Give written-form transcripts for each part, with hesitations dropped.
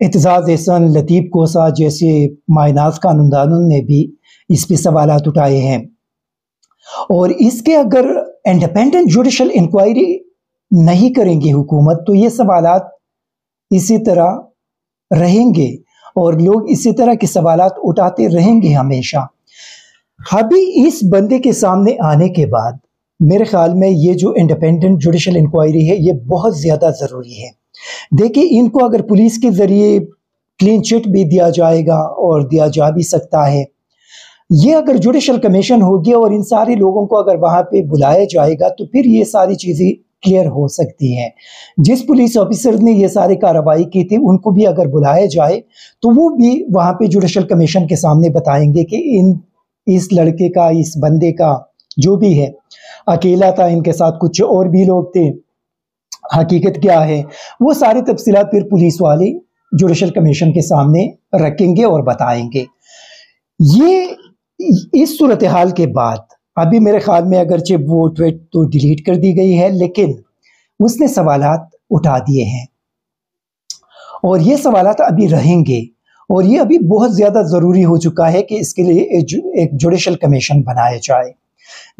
اعتزاز احسان، لطیف کوسا جیسے مائناز قانوندانوں نے بھی اس پہ سوالات اٹھائے ہیں، اور اس کے اگر انڈیپینڈنٹ جوڈیشل انکوائری نہیں کریں گے حکومت تو یہ سوالات اسی طرح رہیں گے اور لوگ اسی طرح کے سوالات اٹھاتے رہیں گے ہمیشہ۔ ابھی اس بندے کے سامنے آنے کے بعد میرے خیال میں یہ جو انڈیپینڈنٹ جوڈیشل انکوائری ہے یہ بہت زیادہ ضروری ہے۔ دیکھیں ان کو اگر پولیس کے ذریعے کلین چٹ بھی دیا جائے گا اور دیا جا بھی سکتا ہے، یہ اگر جوڈیشل کمیشن ہوگی اور ان سارے لوگوں کو اگر وہاں پہ بلایا جائے گا تو پھر یہ ساری چیزیں کلیئر ہو سکتی ہیں۔ جس پولیس آفیسر نے یہ ساری کارروائی کی تھی ان کو بھی اگر بلایا جائے تو وہ بھی وہاں پہ جوڈیشل کمیشن کے سامنے بتائیں گے کہ اس لڑکے کا، اس بندے کا جو بھی ہے اکیلا تھا، ان کے ساتھ کچھ اور بھی لوگ تھے، حقیقت کیا ہے، وہ ساری تفصیلات پھر پولیس والے جوڈیشل کمیشن کے سامنے رکھیں گے اور بتائیں گے۔ یہ اس صورتحال کے بعد ابھی میرے خیال میں اگرچہ وہ ٹویٹ تو ڈیلیٹ کر دی گئی ہے لیکن اس نے سوالات اٹھا دیے ہیں اور یہ سوالات ابھی رہیں گے، اور یہ ابھی بہت زیادہ ضروری ہو چکا ہے کہ اس کے لیے ایک جوڈیشل کمیشن بنایا جائے۔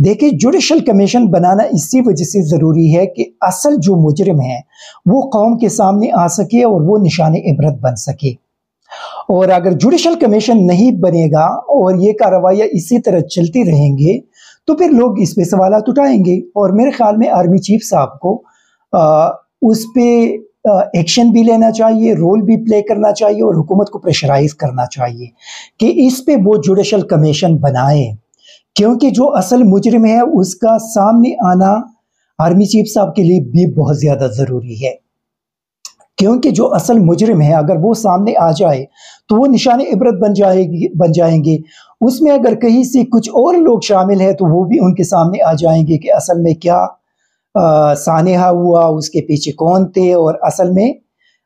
دیکھیں جوڈیشل کمیشن بنانا اسی وجہ سے ضروری ہے کہ اصل جو مجرم ہے وہ قوم کے سامنے آ سکے اور وہ نشان عبرت بن سکے، اور اگر جوڈیشل کمیشن نہیں بنے گا اور یہ کارروائیاں اسی طرح چلتی رہیں گے تو پھر لوگ اس پہ سوالات اٹھائیں گے، اور میرے خیال میں آرمی چیف صاحب کو اس پہ ایکشن بھی لینا چاہیے، رول بھی پلے کرنا چاہیے اور حکومت کو پریشرائز کرنا چاہیے کہ اس پہ وہ جوڈیشل کمیشن بنائے، کیونکہ جو اصل مجرم ہے اس کا سامنے آنا آرمی چیف صاحب کے لیے بھی بہت زیادہ ضروری ہے، کیونکہ جو اصل مجرم ہے اگر وہ سامنے آ جائے تو وہ نشان عبرت بن جائیں گے۔ اس میں اگر کہیں سے کچھ اور لوگ شامل ہیں تو وہ بھی ان کے سامنے آ جائیں گے کہ اصل میں کیا سانحہ ہوا، اس کے پیچھے کون تھے، اور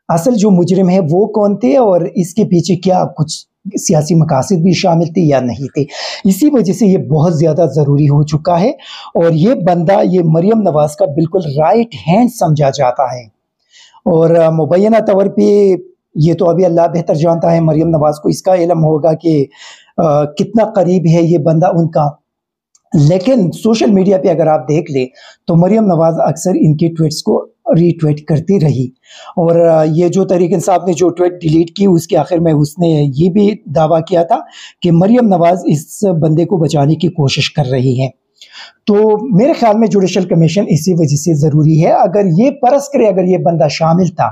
اصل جو مجرم ہے وہ کون تھے، اور اس کے پیچھے کیا کچھ سیاسی مقاصد بھی شامل تھے یا نہیں تھے۔ اسی وجہ سے یہ بہت زیادہ ضروری ہو چکا ہے، اور یہ بندہ یہ مریم نواز کا بالکل رائٹ ہینڈ سمجھا جاتا ہے، اور مبینہ طور پہ یہ تو ابھی اللہ بہتر جانتا ہے، مریم نواز کو اس کا علم ہوگا کہ کتنا قریب ہے یہ بندہ ان کا، لیکن سوشل میڈیا پہ اگر آپ دیکھ لیں تو مریم نواز اکثر ان کی ٹویٹس کو ری ٹویٹ کرتی رہی، اور یہ جو تحریک انصاف نے جو ٹویٹ ڈیلیٹ کی اس کے آخر میں اس نے یہ بھی دعویٰ کیا تھا کہ مریم نواز اس بندے کو بچانے کی کوشش کر رہی ہے۔ تو میرے خیال میں جوڈیشل کمیشن اسی وجہ سے ضروری ہے۔ اگر یہ پرس کرے اگر یہ بندہ شامل تھا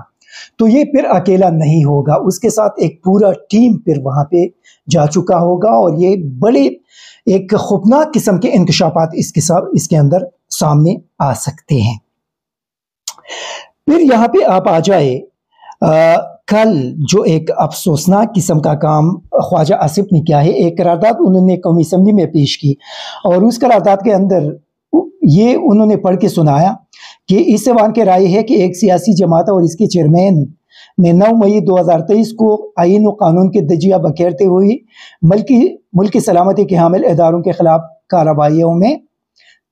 تو یہ پھر اکیلا نہیں ہوگا، اس کے ساتھ ایک پورا ٹیم پھر وہاں پہ جا چکا ہوگا، اور یہ بڑے ایک خوفناک قسم کے انکشافات اس کے اندر سامنے آ سکتے ہیں۔ پھر یہاں پہ آپ آ جائے، کل جو ایک افسوسناک قسم کا کام خواجہ آصف نے کیا ہے، ایک قرارداد انہوں نے قومی اسمبلی میں پیش کی، اور اس قرارداد کے اندر یہ انہوں نے پڑھ کے سنایا کہ اس ایوان کی رائے ہے کہ ایک سیاسی جماعت اور اس کے چیئرمین نے 9 مئی 2023 کو آئین و قانون کے دجیہ بکھیرتے ہوئی ملکی سلامتی کے حامل اداروں کے خلاف کارروائیوں میں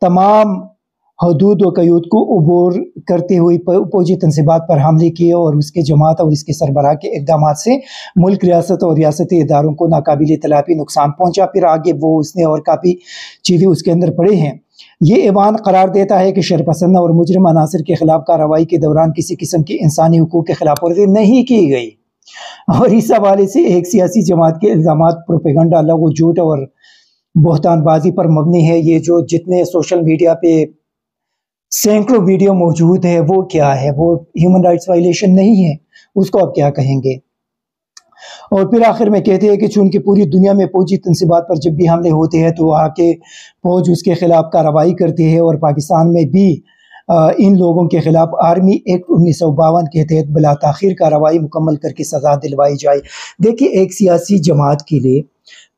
تمام حدود و قیود کو عبور کرتے ہوئے فوجی تنصیبات پر حملے کیے، اور اس کے جماعت اور اس کے سربراہ کے اقدامات سے ملک، ریاست اور ریاستی اداروں کو ناقابل تلافی نقصان پہنچا۔ پھر آگے وہ اس نے اور کافی چیزیں اس کے اندر پڑے ہیں۔ یہ ایوان قرار دیتا ہے کہ شرپسند اور مجرم عناصر کے خلاف کارروائی کے دوران کسی قسم کی انسانی حقوق کے خلاف ورزی نہیں کی گئی، اور اس حوالے سے ایک سیاسی جماعت کے الزامات پروپیگنڈا، لغو، جھوٹ اور بہتان بازی پر مبنی ہے۔ یہ جو جتنے سوشل میڈیا پہ سینکڑوں ویڈیو موجود ہے وہ کیا ہے، وہ ہیومن رائٹس وائلیشن نہیں ہے، اس کو آپ کیا کہیں گے؟ اور پھر آخر میں کہتے ہیں کہ چونکہ پوری دنیا میں فوجی تنصیبات پر جب بھی حملے ہوتے ہیں تو وہاں کے فوج اس کے خلاف کارروائی کرتی ہے، اور پاکستان میں بھی ان لوگوں کے خلاف آرمی ایکٹ 1952 کے تحت بلا تاخیر کارروائی مکمل کر کے سزا دلوائی جائے۔ دیکھیے ایک سیاسی جماعت کے لیے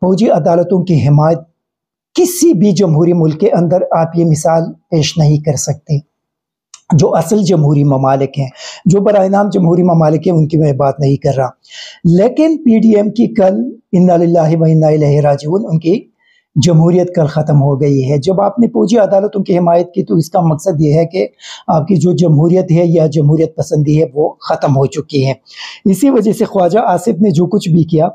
فوجی عدالتوں کی حمایت کسی بھی جمہوری ملک کے اندر آپ یہ مثال پیش نہیں کر سکتے۔ جو اصل جمہوری ممالک ہیں، جو برائے نام جمہوری ممالک ہیں، ان کی میں بات نہیں کر رہا، لیکن پی ڈی ایم کی کل انا للہ و انا الیہ راجعون ان کی جمہوریت کل ختم ہو گئی ہے۔ جب آپ نے فوجی عدالتوں کی حمایت کی تو اس کا مقصد یہ ہے کہ آپ کی جو جمہوریت ہے یا جمہوریت پسندی ہے وہ ختم ہو چکی ہے۔ اسی وجہ سے خواجہ آصف نے جو کچھ بھی کیا،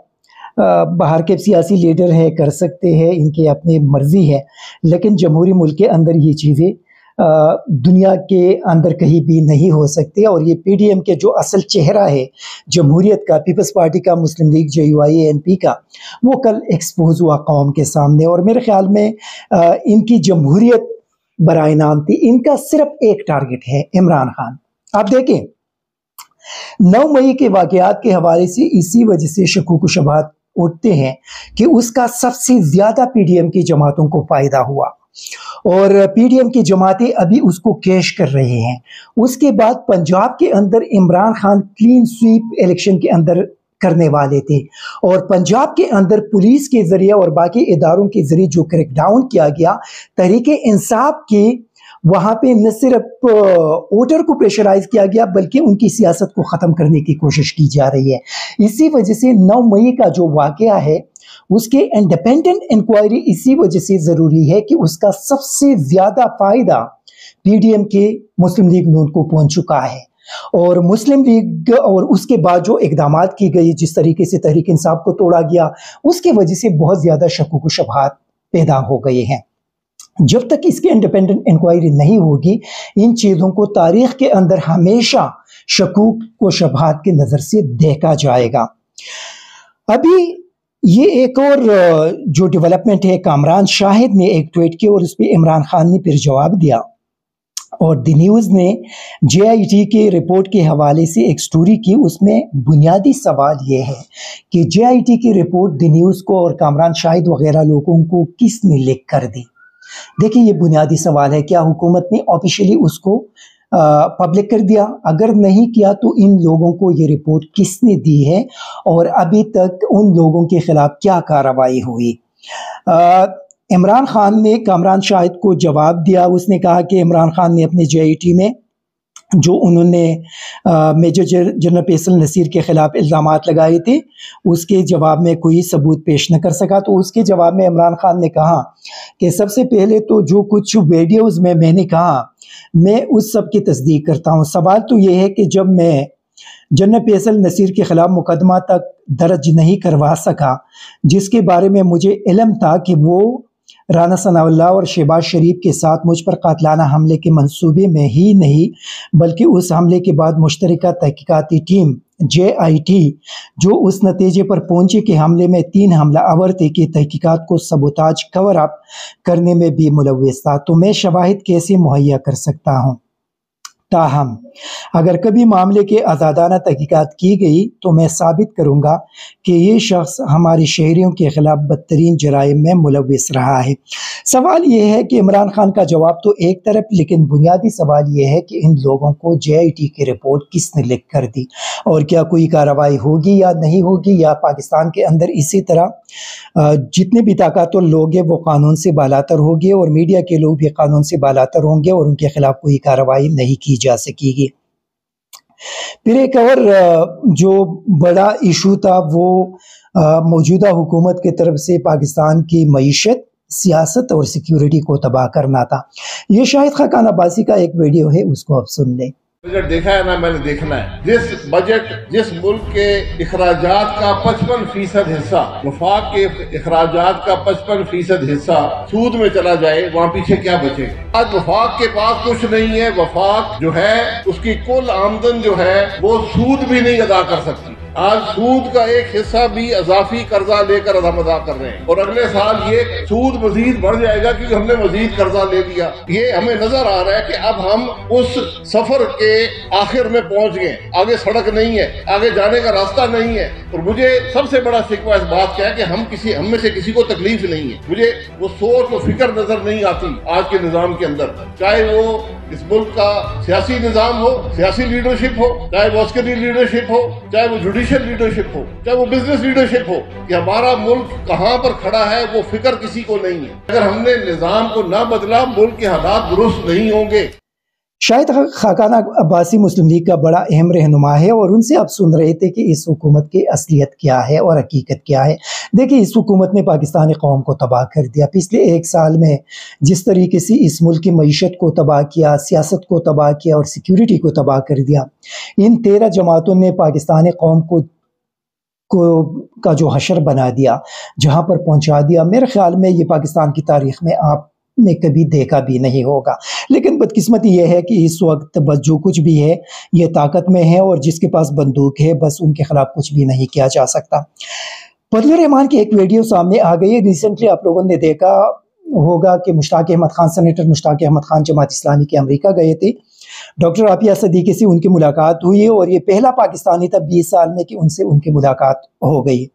باہر کے سیاسی لیڈر ہے کر سکتے ہیں، ان کی اپنی مرضی ہے، لیکن جمہوری ملک کے اندر یہ چیزیں دنیا کے اندر کہیں بھی نہیں ہو سکتی۔ اور یہ پی ڈی ایم کے جو اصل چہرہ ہے جمہوریت کا، پیپلز پارٹی کا، Muslim League J U I N P کا، وہ کل ایکسپوز ہوا قوم کے سامنے۔ اور میرے خیال میں ان کی جمہوریت برائے نام تھی، ان کا صرف ایک ٹارگٹ ہے عمران خان۔ آپ دیکھیں 9 مئی کے واقعات کے حوالے سے اسی وجہ سے شکوک و شبہات اٹھتے ہیں کہ اس کا سب سے زیادہ پی ڈی ایم کی جماعتوں کو فائدہ ہوا، اور پی ڈی ایم کی جماعتیں ابھی اس کو کیش کر رہے ہیں۔ اس کے بعد پنجاب کے اندر Imran Khan clean sweep election کے اندر کرنے والے تھے، اور پنجاب کے اندر پولیس کے ذریعے اور باقی اداروں کے ذریعے جو کریک ڈاؤن کیا گیا، تحریک انصاف کی وہاں پہ نہ صرف ووٹر کو پریشرائز کیا گیا بلکہ ان کی سیاست کو ختم کرنے کی کوشش کی جا رہی ہے۔ اسی وجہ سے 9 مئی کا جو واقعہ ہے اس کے انڈیپینڈنٹ انکوائری اسی وجہ سے ضروری ہے کہ اس کا سب سے زیادہ فائدہ پی ڈی ایم کے مسلم لیگ نون کو پہنچ چکا ہے، اور مسلم لیگ اور اس کے بعد جو اقدامات کی گئی، جس طریقے سے تحریک انصاف کو توڑا گیا، اس کی وجہ سے بہت زیادہ شکوک و شبہات پیدا ہو گئے ہیں۔ جب تک اس کی انڈیپینڈنٹ انکوائری نہیں ہوگی، ان چیزوں کو تاریخ کے اندر ہمیشہ شکوک و شبہات کے نظر سے دیکھا جائے گا۔ ابھی یہ ایک اور جو ڈیولپمنٹ ہے، کامران شاہد نے ایک ٹویٹ کی اور اس پہ عمران خان نے پھر جواب دیا، اور دی نیوز نے جے آئی ٹی کے رپورٹ کے حوالے سے ایک سٹوری کی۔ اس میں بنیادی سوال یہ ہے کہ جے آئی ٹی کی رپورٹ دی نیوز کو اور کامران شاہد وغیرہ لوگوں کو کس نے لکھ کر دی؟ دیکھیں یہ بنیادی سوال ہے، کیا حکومت نے آفیشیلی اس کو پبلک کر دیا؟ اگر نہیں کیا تو ان لوگوں کو یہ رپورٹ کس نے دی ہے، اور ابھی تک ان لوگوں کے خلاف کیا کارروائی ہوئی؟ عمران خان نے کامران شاہد کو جواب دیا۔ اس نے کہا کہ عمران خان نے اپنے جے آئی ٹی میں جو انہوں نے میجر جنرل فیصل نصیر کے خلاف الزامات لگائے تھے، اس کے جواب میں کوئی ثبوت پیش نہ کر سکا، تو اس کے جواب میں عمران خان نے کہا کہ سب سے پہلے تو جو کچھ ویڈیوز میں نے کہا میں اس سب کی تصدیق کرتا ہوں۔ سوال تو یہ ہے کہ جب میں جنرل فیصل نصیر کے خلاف مقدمہ تک درج نہیں کروا سکا، جس کے بارے میں مجھے علم تھا کہ وہ رانا ثناء اللہ اور شہباز شریف کے ساتھ مجھ پر قاتلانہ حملے کے منصوبے میں ہی نہیں بلکہ اس حملے کے بعد مشترکہ تحقیقاتی ٹیم جے آئی ٹی جو اس نتیجے پر پہنچے کہ حملے میں 3 حملہ آور تھے کہ تحقیقات کو سبوتاج کور اپ کرنے میں بھی ملوث تھا، تو میں شواہد کیسے مہیا کر سکتا ہوں؟ تاہم اگر کبھی معاملے کے آزادانہ تحقیقات کی گئی تو میں ثابت کروں گا کہ یہ شخص ہمارے شہریوں کے خلاف بدترین جرائم میں ملوث رہا ہے۔ سوال یہ ہے کہ عمران خان کا جواب تو ایک طرف، لیکن بنیادی سوال یہ ہے کہ ان لوگوں کو جے آئی ٹی کی رپورٹ کس نے لکھ کر دی، اور کیا کوئی کارروائی ہوگی یا نہیں ہوگی، یا پاکستان کے اندر اسی طرح جتنے بھی طاقتور لوگ ہیں وہ قانون سے بالاتر ہوں گے، اور میڈیا کے لوگ بھی قانون سے بالاتر ہوں گے، اور ان کے خلاف کوئی کارروائی نہیں کی جا سکے گی۔ پھر ایک اور جو بڑا ایشو تھا وہ موجودہ حکومت کی طرف سے پاکستان کی معیشت، سیاست اور سیکیورٹی کو تباہ کرنا تھا۔ یہ شاہد خاقان عباسی کا ایک ویڈیو ہے، اس کو آپ سن لیں۔ بجٹ دیکھا ہے نا، میں نے دیکھنا ہے جس ملک کے اخراجات کا 55% حصہ، وفاق کے اخراجات کا 55% حصہ سود میں چلا جائے، وہاں پیچھے کیا بچے گا؟ آج وفاق کے پاس کچھ نہیں ہے۔ وفاق جو ہے اس کی کل آمدن جو ہے وہ سود بھی نہیں ادا کر سکتی۔ آج سود کا ایک حصہ بھی اضافی قرضہ لے کر ہم ادا کر رہے ہیں، اور اگلے سال یہ سود مزید بڑھ جائے گا کیونکہ ہم نے مزید قرضہ لے لیا۔ یہ ہمیں نظر آ رہا ہے کہ اب ہم اس سفر کے آخر میں پہنچ گئے، آگے سڑک نہیں ہے، آگے جانے کا راستہ نہیں ہے۔ اور مجھے سب سے بڑا شکوہ اس بات کا ہے کہ ہم میں سے کسی کو تکلیف نہیں ہے۔ مجھے وہ سوچ و فکر نظر نہیں آتی آج کے نظام کے اندر، چاہے وہ اس ملک کا سیاسی نظام ہو، سیاسی لیڈرشپ ہو، چاہے وہ عسکری لیڈرشپ ہو، چاہے وہ جوڈیشل لیڈرشپ ہو، چاہے وہ بزنس لیڈرشپ ہو، کہ ہمارا ملک کہاں پر کھڑا ہے وہ فکر کسی کو نہیں ہے۔ اگر ہم نے نظام کو نہ بدلا، ملک کے حالات درست نہیں ہوں گے۔ شاہد خاقان عباسی مسلم لیگ کا بڑا اہم رہنما ہے اور ان سے اب سن رہے تھے کہ اس حکومت کی اصلیت کیا ہے اور حقیقت کیا ہے۔ دیکھیں، اس حکومت نے پاکستانی قوم کو تباہ کر دیا۔ پچھلے 1 سال میں جس طریقے سے اس ملک کی معیشت کو تباہ کیا، سیاست کو تباہ کیا اور سیکیورٹی کو تباہ کر دیا، ان 13 جماعتوں نے پاکستانی قوم کا جو حشر بنا دیا، جہاں پر پہنچا دیا، میرے خیال میں یہ پاکستان کی تاریخ میں آپ نے کبھی دیکھا بھی نہیں ہوگا۔ لیکن بدقسمتی یہ ہے کہ اس وقت بس جو کچھ بھی ہے یہ طاقت میں ہے، اور جس کے پاس بندوق ہے بس ان کے خلاف کچھ بھی نہیں کیا جا سکتا۔ فضل الرحمان کی ایک ویڈیو سامنے آ گئی ہے۔ ریسنٹلی آپ لوگوں نے دیکھا ہوگا کہ مشتاق احمد خان، سینیٹر مشتاق احمد خان جماعت اسلامی کے امریکہ گئے تھے۔ ڈاکٹر عافیہ صدیقی سے ان کی ملاقات ہوئی اور یہ پہلا پاکستانی تھا 20 سال میں کہ ان سے ان کی ملاقات ہو گئی،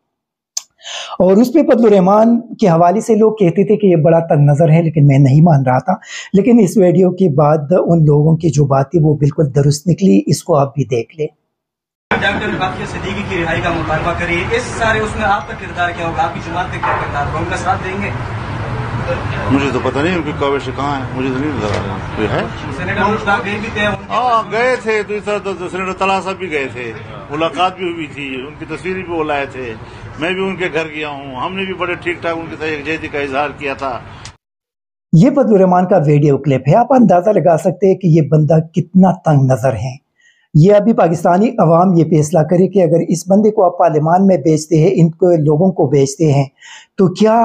اور اس پہ فضل الرحمان کے حوالے سے لوگ کہتے تھے کہ یہ بڑا تنگ نظر ہے، لیکن میں نہیں مان رہا تھا۔ لیکن اس ویڈیو کے بعد ان لوگوں کی جو بات تھی وہ بالکل درست نکلی۔ اس کو آپ بھی دیکھ لیں۔ ڈاکٹر عافیہ صدیقی کی رہائی کا مطالبہ کریے، اس سارے اس میں آپ کا کردار کیا ہوگا؟ آپ کی جماعت کا کیا کردار ہوگا؟ ان کا ساتھ دیں گے؟ مجھے تو پتہ نہیں ان کی کاوش کہاں ہے، مجھے تو نہیں نظر آ رہا کوئی ہے۔ سینیٹر مشتاق گئے بھی تھے؟ ہاں گئے تھے، سینیٹر طلحہ صاحب بھی گئے تھے، ملاقات بھی ہوئی تھی، ان کی تصویریں بھی وہ لائے تھے، میں بھی ان کے گھر گیا ہوں، ہم نے بھی بڑے ٹھیک ٹھاک ان کے ساتھ یکجہتی کا اظہار کیا تھا۔ یہ فضل الرحمان کا ویڈیو کلپ ہے۔ آپ اندازہ لگا سکتے ہیں کہ یہ بندہ کتنا تنگ نظر ہے۔ یہ ابھی پاکستانی عوام یہ فیصلہ کرے کہ اگر اس بندے کو آپ پارلیمان میں بیچتے ہیں، ان کو لوگوں کو بیچتے ہیں، تو کیا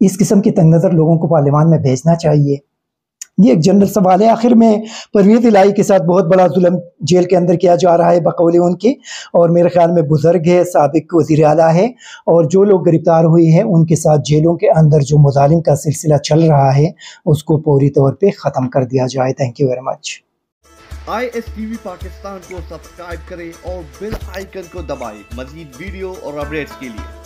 اس قسم کی تنگ نظر لوگوں کو پارلیمان میں بھیجنا چاہیے؟ یہ ایک جنرل سوال ہے۔ آخر میں پرویز الہی کے ساتھ بہت بڑا ظلم جیل کے اندر کیا جا رہا ہے بقول ان کے، اور میرے خیال میں بزرگ ہے، سابق وزیر اعلیٰ ہے، اور جو لوگ گرفتار ہوئے ہیں ان کے ساتھ جیلوں کے اندر جو مظالم کا سلسلہ چل رہا ہے اس کو فوری طور پہ ختم کر دیا جائے۔ Thank you very much. ISTV Pakistan کو سبسکرائب کریں اور بیل آئیکن کو دبائیں مزید ویڈیو اور اپڈیٹس کے لیے۔